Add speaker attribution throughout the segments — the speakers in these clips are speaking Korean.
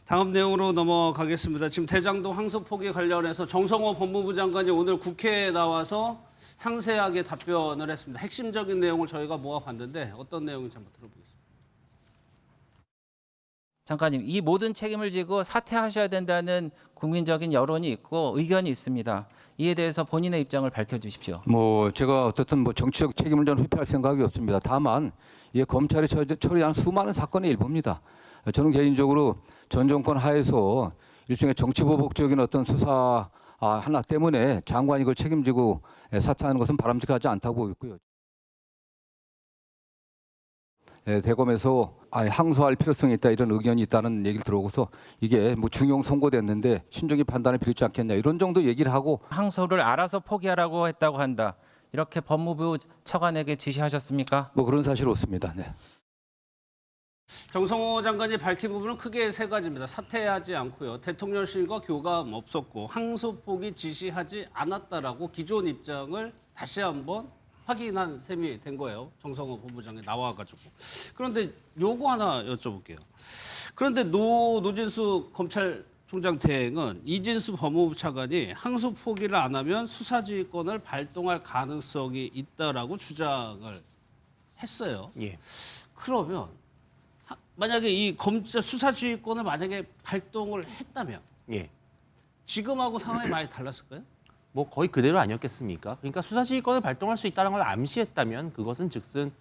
Speaker 1: 다음 내용으로 넘어가겠습니다. 지금 대장동 항소 포기 관련해서 정성호 법무부 장관이 오늘 국회에 나와서 상세하게 답변을 했습니다. 핵심적인 내용을 저희가 모아봤는데 어떤 내용인지 한번 들어보겠습니다.
Speaker 2: 장관님, 이 모든 책임을 지고 사퇴하셔야 된다는 국민적인 여론이 있고 의견이 있습니다. 이에 대해서 본인의 입장을 밝혀주십시오.
Speaker 3: 제가 어떻든 정치적 책임을 저는 회피할 생각이 없습니다. 다만 이게 검찰이 처리한 수많은 사건의 일부입니다. 저는 개인적으로 전 정권 하에서 일종의 정치보복적인 어떤 수사 하나 때문에 장관이 이걸 책임지고 사퇴하는 것은 바람직하지 않다고 보고 있고요. 대검에서 항소할 필요성이 있다 이런 의견이 있다는 얘기를 들어오고서 이게 중형 선고됐는데 신중히 판단을 필요치 않겠냐 이런 정도 얘기를 하고
Speaker 2: 항소를 알아서 포기하라고 했다고 한다. 이렇게 법무부 차관에게 지시하셨습니까?
Speaker 3: 그런 사실 없습니다. 네.
Speaker 1: 정성호 장관이 밝힌 부분은 크게 세 가지입니다. 사퇴하지 않고요. 대통령실과 교감 없었고 항소 포기 지시하지 않았다라고 기존 입장을 다시 한번 확인한 셈이 된 거예요. 정성호 본부장이 나와가지고. 그런데 요거 하나 여쭤볼게요. 그런데 노진수 검찰총장 대행은 이진수 법무부 차관이 항소 포기를 안 하면 수사지휘권을 발동할 가능성이 있다라고 주장을 했어요.
Speaker 4: 예.
Speaker 1: 그러면 만약에 이 검찰 수사지휘권을 만약에 발동을 했다면
Speaker 4: 예.
Speaker 1: 지금하고 상황이 많이 달랐을까요?
Speaker 4: 뭐 거의 그대로 아니었겠습니까? 그러니까 수사지휘권을 발동할 수 있다는 걸 암시했다면 그것은 즉슨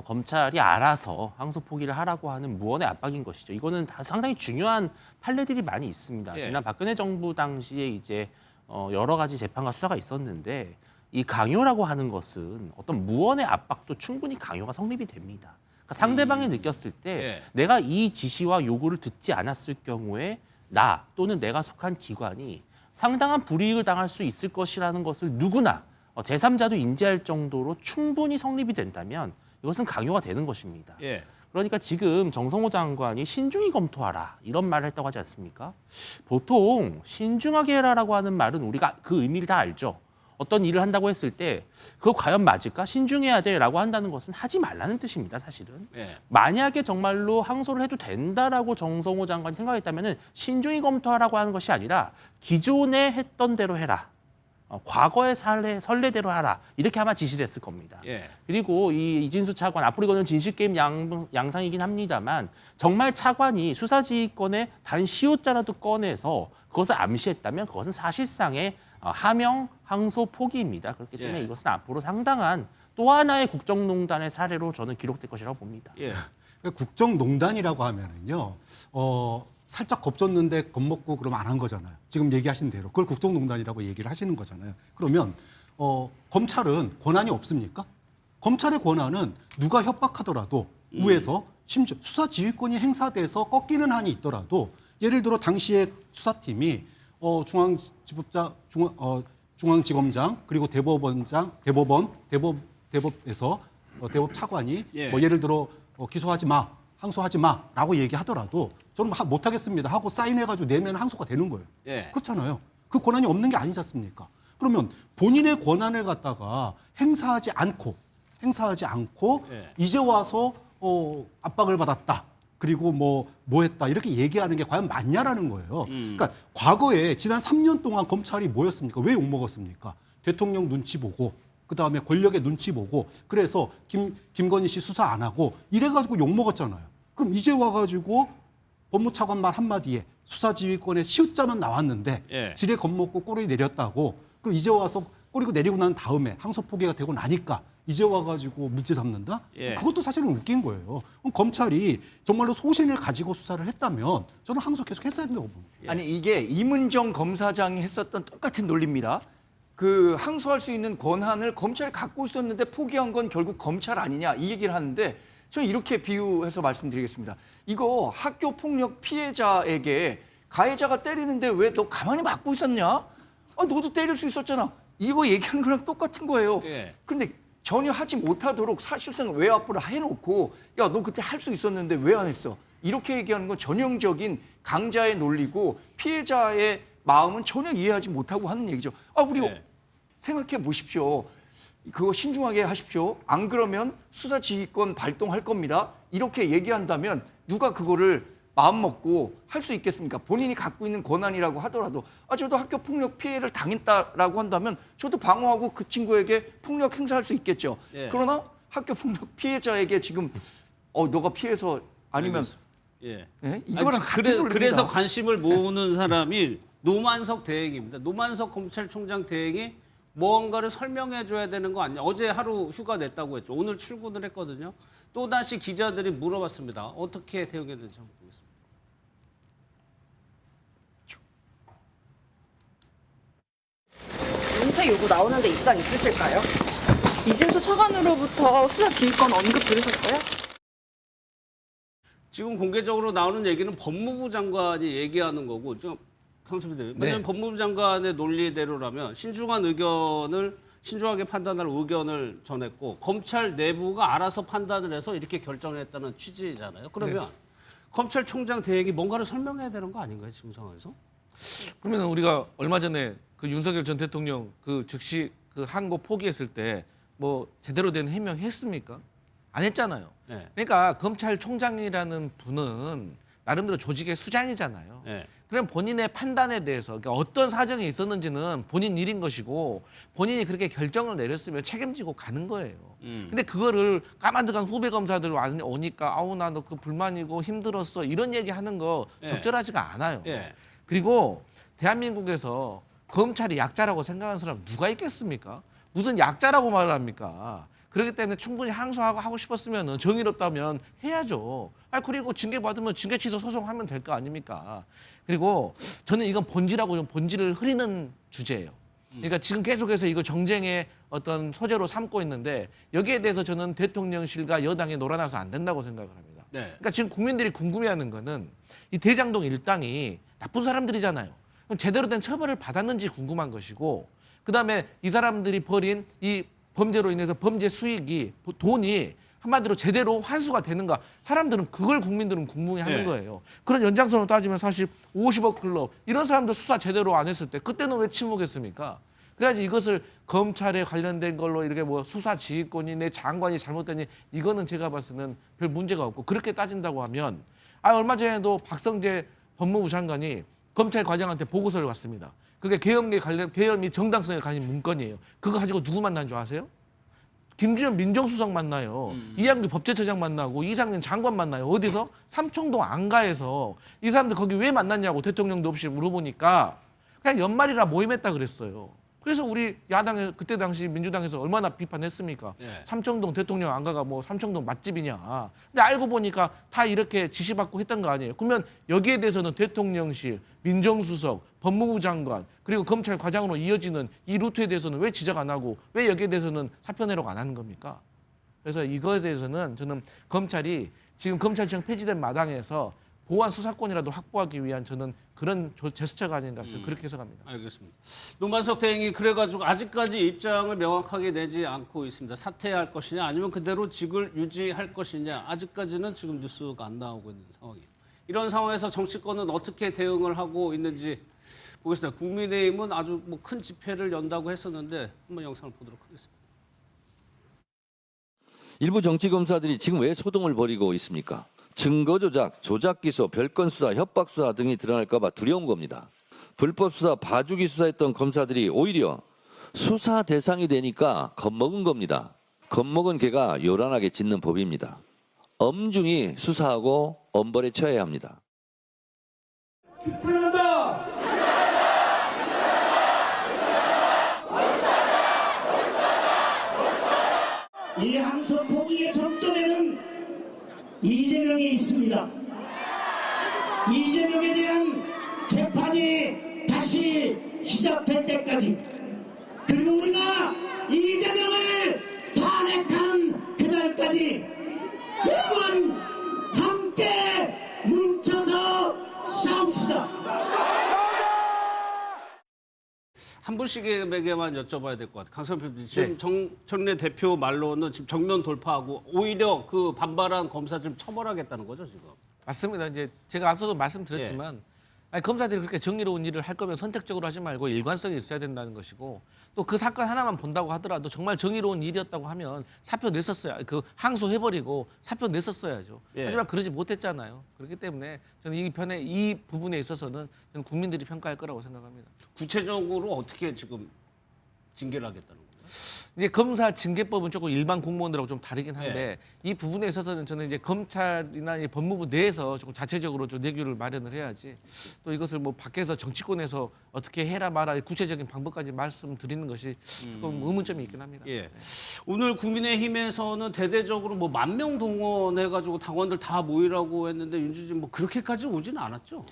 Speaker 4: 검찰이 알아서 항소 포기를 하라고 하는 무언의 압박인 것이죠. 이거는 다 상당히 중요한 판례들이 많이 있습니다.
Speaker 1: 예.
Speaker 4: 지난 박근혜 정부 당시에 이제 여러 가지 재판과 수사가 있었는데 이 강요라고 하는 것은 어떤 무언의 압박도 충분히 강요가 성립이 됩니다. 그러니까 상대방이 느꼈을 때
Speaker 1: 예.
Speaker 4: 내가 이 지시와 요구를 듣지 않았을 경우에 나 또는 내가 속한 기관이 상당한 불이익을 당할 수 있을 것이라는 것을 누구나 제3자도 인지할 정도로 충분히 성립이 된다면 이것은 강요가 되는 것입니다.
Speaker 1: 예.
Speaker 4: 그러니까 지금 정성호 장관이 신중히 검토하라 이런 말을 했다고 하지 않습니까? 보통 신중하게 해라라고 하는 말은 우리가 그 의미를 다 알죠. 어떤 일을 한다고 했을 때 그거 과연 맞을까? 신중해야 돼라고 한다는 것은 하지 말라는 뜻입니다. 사실은.
Speaker 1: 예.
Speaker 4: 만약에 정말로 항소를 해도 된다라고 정성호 장관이 생각했다면 신중히 검토하라고 하는 것이 아니라 기존에 했던 대로 해라. 과거의 선례대로 하라. 이렇게 아마 지시를 했을 겁니다.
Speaker 1: 예.
Speaker 4: 그리고 이 이진수 차관, 앞으로 이거는 진실게임 양상이긴 합니다만 정말 차관이 수사지휘권의 단 시효자라도 꺼내서 그것을 암시했다면 그것은 사실상의 하명, 항소 포기입니다. 그렇기 때문에
Speaker 1: 예.
Speaker 4: 이것은 앞으로 상당한 또 하나의 국정농단의 사례로 저는 기록될 것이라고 봅니다.
Speaker 1: 예.
Speaker 5: 국정농단이라고 하면은요, 살짝 겁줬는데 겁먹고 그러면 안 한 거잖아요. 지금 얘기하신 대로 그걸 국정농단이라고 얘기를 하시는 거잖아요. 그러면 검찰은 권한이 없습니까? 검찰의 권한은 누가 협박하더라도 위에서 심지어 수사지휘권이 행사돼서 꺾이는 한이 있더라도 예를 들어 당시에 수사팀이 중앙지검장 그리고 대법원장, 대법에서 대법 차관이
Speaker 1: 예.
Speaker 5: 예를 들어 기소하지 마, 항소하지 마라고 얘기하더라도 저는 못하겠습니다 하고 사인해가지고 내면 항소가 되는 거예요.
Speaker 1: 예.
Speaker 5: 그렇잖아요. 그 권한이 없는 게 아니지 않습니까? 그러면 본인의 권한을 갖다가 행사하지 않고
Speaker 1: 예.
Speaker 5: 이제 와서 압박을 받았다. 그리고 뭐 했다 이렇게 얘기하는 게 과연 맞냐라는 거예요. 그러니까 과거에 지난 3년 동안 검찰이 뭐였습니까? 왜 욕먹었습니까? 대통령 눈치 보고 그다음에 권력의 눈치 보고 그래서 김건희 씨 수사 안 하고 이래가지고 욕먹었잖아요. 그럼 이제 와가지고 법무차관 말 한마디에 수사지휘권의 시효자만 나왔는데
Speaker 1: 예.
Speaker 5: 지레 겁먹고 꼬리 내렸다고 그리고 이제 와서 꼬리고 내리고 난 다음에 항소 포기가 되고 나니까 이제 와가지고 문제 삼는다?
Speaker 1: 예.
Speaker 5: 그것도 사실은 웃긴 거예요. 그럼 검찰이 정말로 소신을 가지고 수사를 했다면 저는 항소 계속 했어야 된다고 봅니다.
Speaker 6: 아니 이게 이문정 검사장이 했었던 똑같은 논리입니다. 그 항소할 수 있는 권한을 검찰이 갖고 있었는데 포기한 건 결국 검찰 아니냐 이 얘기를 하는데 저는 이렇게 비유해서 말씀드리겠습니다. 이거 학교 폭력 피해자에게 가해자가 때리는데 왜 너 가만히 맞고 있었냐? 너도 때릴 수 있었잖아. 이거 얘기하는 거랑 똑같은 거예요.
Speaker 1: 예.
Speaker 6: 근데 전혀 하지 못하도록 사실상 외압을 해놓고 야, 너 그때 할 수 있었는데 왜 안 했어? 이렇게 얘기하는 건 전형적인 강자의 논리고 피해자의 마음은 전혀 이해하지 못하고 하는 얘기죠. 우리
Speaker 1: 네.
Speaker 6: 생각해 보십시오. 그거 신중하게 하십시오. 안 그러면 수사지휘권 발동할 겁니다. 이렇게 얘기한다면 누가 그거를 마음 먹고 할 수 있겠습니까? 본인이 갖고 있는 권한이라고 하더라도 저도 학교 폭력 피해를 당했다라고 한다면 저도 방어하고 그 친구에게 폭력 행사할 수 있겠죠.
Speaker 1: 예.
Speaker 6: 그러나 학교 폭력 피해자에게 지금 너가 피해서 아니면
Speaker 1: 예.
Speaker 6: 예? 이거랑 같은 논리입니다.
Speaker 1: 그래서 관심을 모으는 사람이 노만석 대행입니다. 노만석 검찰총장 대행이 무언가를 설명해 줘야 되는 거 아니냐. 어제 하루 휴가 냈다고 했죠. 오늘 출근을 했거든요. 또다시 기자들이 물어봤습니다. 어떻게 대응했는지 한번 보겠습니다.
Speaker 7: 은퇴 요구 나오는데 입장 있으실까요? 이진수 차관으로부터 수사 지휘권 언급 들으셨어요?
Speaker 1: 지금 공개적으로 나오는 얘기는 법무부 장관이 얘기하는 거고, 지금 강수빈님, 왜냐하면 법무부 장관의 논리대로라면 신중한 의견을 신중하게 판단할 의견을 전했고 검찰 내부가 알아서 판단을 해서 이렇게 결정했다는 취지잖아요. 그러면 검찰총장 대행이 뭔가를 설명해야 되는 거 아닌가요, 지금 상황에서?
Speaker 8: 그러면 우리가 얼마 전에 그 윤석열 전 대통령 그 즉시 그 항고 포기했을 때 뭐 제대로 된 해명했습니까? 안 했잖아요.
Speaker 1: 네.
Speaker 8: 그러니까 검찰총장이라는 분은 나름대로 조직의 수장이잖아요.
Speaker 1: 네.
Speaker 8: 그럼 본인의 판단에 대해서 그러니까 어떤 사정이 있었는지는 본인 일인 것이고 본인이 그렇게 결정을 내렸으면 책임지고 가는 거예요. 근데 그거를 까만득한 후배 검사들 오니까 아우 나 너 그 불만이고 힘들었어 이런 얘기 하는 거
Speaker 1: 예.
Speaker 8: 적절하지가 않아요.
Speaker 1: 예.
Speaker 8: 그리고 대한민국에서 검찰이 약자라고 생각하는 사람 누가 있겠습니까? 무슨 약자라고 말을 합니까? 그렇기 때문에 충분히 항소하고 하고 싶었으면 정의롭다면 해야죠. 그리고 징계 받으면 징계 취소 소송하면 될 거 아닙니까? 그리고 저는 이건 본질하고 좀 본질을 흐리는 주제예요. 그러니까 지금 계속해서 이거 정쟁의 어떤 소재로 삼고 있는데 여기에 대해서 저는 대통령실과 여당이 놀아나서 안 된다고 생각을 합니다.
Speaker 1: 네.
Speaker 8: 그러니까 지금 국민들이 궁금해하는 거는 이 대장동 일당이 나쁜 사람들이잖아요. 그럼 제대로 된 처벌을 받았는지 궁금한 것이고 그다음에 이 사람들이 벌인 이 범죄로 인해서 범죄 수익이 돈이 한마디로 제대로 환수가 되는가 사람들은 그걸 국민들은 궁금해하는
Speaker 1: 네.
Speaker 8: 거예요. 그런 연장선으로 따지면 사실 50억 클럽 이런 사람들 수사 제대로 안 했을 때 그때는 왜 침묵했습니까? 그래야지 이것을 검찰에 관련된 걸로 이렇게 뭐 수사 지휘권이 내 장관이 잘못되니 이거는 제가 봤을 때는 별 문제가 없고 그렇게 따진다고 하면 얼마 전에도 박성재 법무부 장관이 검찰 과장한테 보고서를 왔습니다. 그게 계엄에 관련 계엄 및 정당성에 관련 문건이에요. 그거 가지고 누구 만난 줄 아세요? 김주현 민정수석 만나요. 이한규 법제처장 만나고 이상민 장관 만나요. 어디서? 삼청동 안가에서 이 사람들 거기 왜 만났냐고 대통령도 없이 물어보니까 그냥 연말이라 모임했다 그랬어요. 그래서 우리 야당에 그때 당시 민주당에서 얼마나 비판했습니까?
Speaker 1: 네.
Speaker 8: 삼청동 대통령 안가가 뭐 삼청동 맛집이냐. 근데 알고 보니까 다 이렇게 지시받고 했던 거 아니에요. 그러면 여기에 대해서는 대통령실, 민정수석, 법무부 장관 그리고 검찰 과장으로 이어지는 이 루트에 대해서는 왜 지적 안 하고 왜 여기에 대해서는 사표 내라고 안 하는 겁니까? 그래서 이거에 대해서는 저는 검찰이 지금 검찰청 폐지된 마당에서 보완 수사권이라도 확보하기 위한 저는 그런 제스처가 아닌가 저는 그렇게 해석합니다.
Speaker 1: 알겠습니다. 노만석 대행이 그래가지고 아직까지 입장을 명확하게 내지 않고 있습니다. 사퇴할 것이냐 아니면 그대로 직을 유지할 것이냐 아직까지는 지금 뉴스가 안 나오고 있는 상황이에요. 이런 상황에서 정치권은 어떻게 대응을 하고 있는지 보겠습니다. 국민의힘은 아주 뭐 큰 집회를 연다고 했었는데 한번 영상을 보도록 하겠습니다.
Speaker 9: 일부 정치검사들이 지금 왜 소동을 벌이고 있습니까? 증거 조작, 조작 기소, 별건 수사, 협박 수사 등이 드러날까 봐 두려운 겁니다. 불법 수사, 봐주기 수사했던 검사들이 오히려 수사 대상이 되니까 겁먹은 겁니다. 겁먹은 개가 요란하게 짖는 법입니다. 엄중히 수사하고 엄벌에 처해야 합니다.
Speaker 10: 이 항소 포기의 정점에는 이재명이 있습니다. 이재명에 대한 재판이 다시 시작될 때까지 그리고 우리가 이재명을 탄핵한 그날까지 여러분 함께 뭉쳐서 싸웁시다.
Speaker 1: 한 분씩에게만 여쭤봐야 될 것 같아요. 강성필 PD, 지금 정청래 대표 말로는 지금 정면 돌파하고 오히려 그 반발한 검사 좀 처벌하겠다는 거죠 지금.
Speaker 8: 맞습니다. 이제 제가 앞서도 말씀드렸지만 아니, 검사들이 그렇게 정의로운 일을 할 거면 선택적으로 하지 말고 일관성이 있어야 된다는 것이고 또 그 사건 하나만 본다고 하더라도 정말 정의로운 일이었다고 하면 사표 냈었어야 그 항소해버리고 사표 냈었어야죠.
Speaker 1: 예.
Speaker 8: 하지만 그러지 못했잖아요. 그렇기 때문에 저는 이 부분에 있어서는 저는 국민들이 평가할 거라고 생각합니다.
Speaker 1: 구체적으로 어떻게 지금 징계를 하겠다는 거예요?
Speaker 8: 이제 검사 징계법은 조금 일반 공무원들하고 좀 다르긴 한데 이 부분에 있어서는 저는 이제 검찰이나 이 법무부 내에서 조금 자체적으로 좀 내규를 마련을 해야지 또 이것을 뭐 밖에서 정치권에서 어떻게 해라 마라 구체적인 방법까지 말씀드리는 것이 조금 의문점이 있긴 합니다.
Speaker 1: 예. 오늘 국민의힘에서는 대대적으로 뭐 10,000명 동원해가지고 당원들 다 모이라고 했는데 윤주진 뭐 그렇게까지 오지는 않았죠.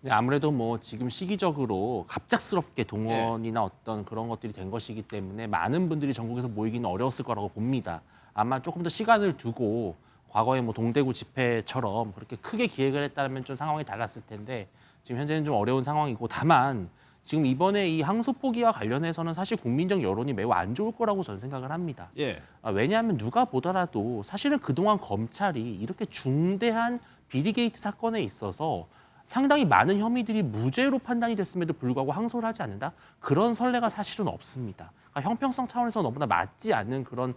Speaker 4: 네, 아무래도 뭐 지금 시기적으로 갑작스럽게 동원이나 어떤 그런 것들이 된 것이기 때문에 많은 분들이 전국에서 모이기는 어려웠을 거라고 봅니다. 아마 조금 더 시간을 두고 과거에 뭐 동대구 집회처럼 그렇게 크게 기획을 했다면 좀 상황이 달랐을 텐데 지금 현재는 좀 어려운 상황이고 다만 지금 이번에 이 항소 포기와 관련해서는 사실 국민적 여론이 매우 안 좋을 거라고 저는 생각을 합니다.
Speaker 1: 예.
Speaker 4: 왜냐하면 누가 보더라도 사실은 그동안 검찰이 이렇게 중대한 비리게이트 사건에 있어서 상당히 많은 혐의들이 무죄로 판단이 됐음에도 불구하고 항소를 하지 않는다? 그런 선례가 사실은 없습니다. 그러니까 형평성 차원에서 너무나 맞지 않는 그런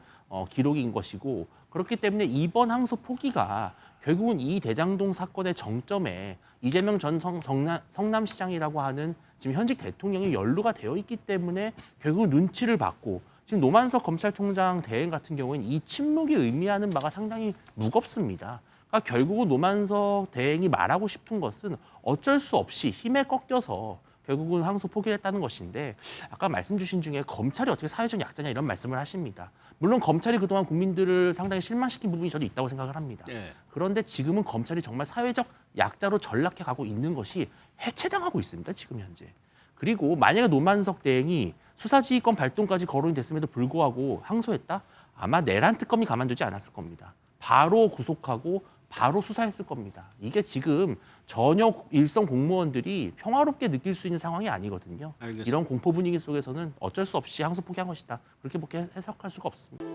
Speaker 4: 기록인 것이고 그렇기 때문에 이번 항소 포기가 결국은 이 대장동 사건의 정점에 이재명 전 성남시장이라고 하는 지금 현직 대통령이 연루가 되어 있기 때문에 결국 눈치를 받고 지금 노만석 검찰총장 대행 같은 경우에는 이 침묵이 의미하는 바가 상당히 무겁습니다. 그러니까 결국은 노만석 대행이 말하고 싶은 것은 어쩔 수 없이 힘에 꺾여서 결국은 항소 포기를 했다는 것인데 아까 말씀 주신 중에 검찰이 어떻게 사회적 약자냐 이런 말씀을 하십니다. 물론 검찰이 그동안 국민들을 상당히 실망시킨 부분이 저도 있다고 생각을 합니다.
Speaker 1: 예.
Speaker 4: 그런데 지금은 검찰이 정말 사회적 약자로 전락해 가고 있는 것이 해체당하고 있습니다. 지금 현재. 그리고 만약에 노만석 대행이 수사지휘권 발동까지 거론이 됐음에도 불구하고 항소했다? 아마 내란 특검이 가만두지 않았을 겁니다. 바로 구속하고 바로 수사했을 겁니다. 이게 지금 전혀 일선 공무원들이 평화롭게 느낄 수 있는 상황이 아니거든요.
Speaker 1: 알겠습니다.
Speaker 4: 이런 공포 분위기 속에서는 어쩔 수 없이 항소 포기한 것이다. 그렇게밖에 해석할 수가 없습니다.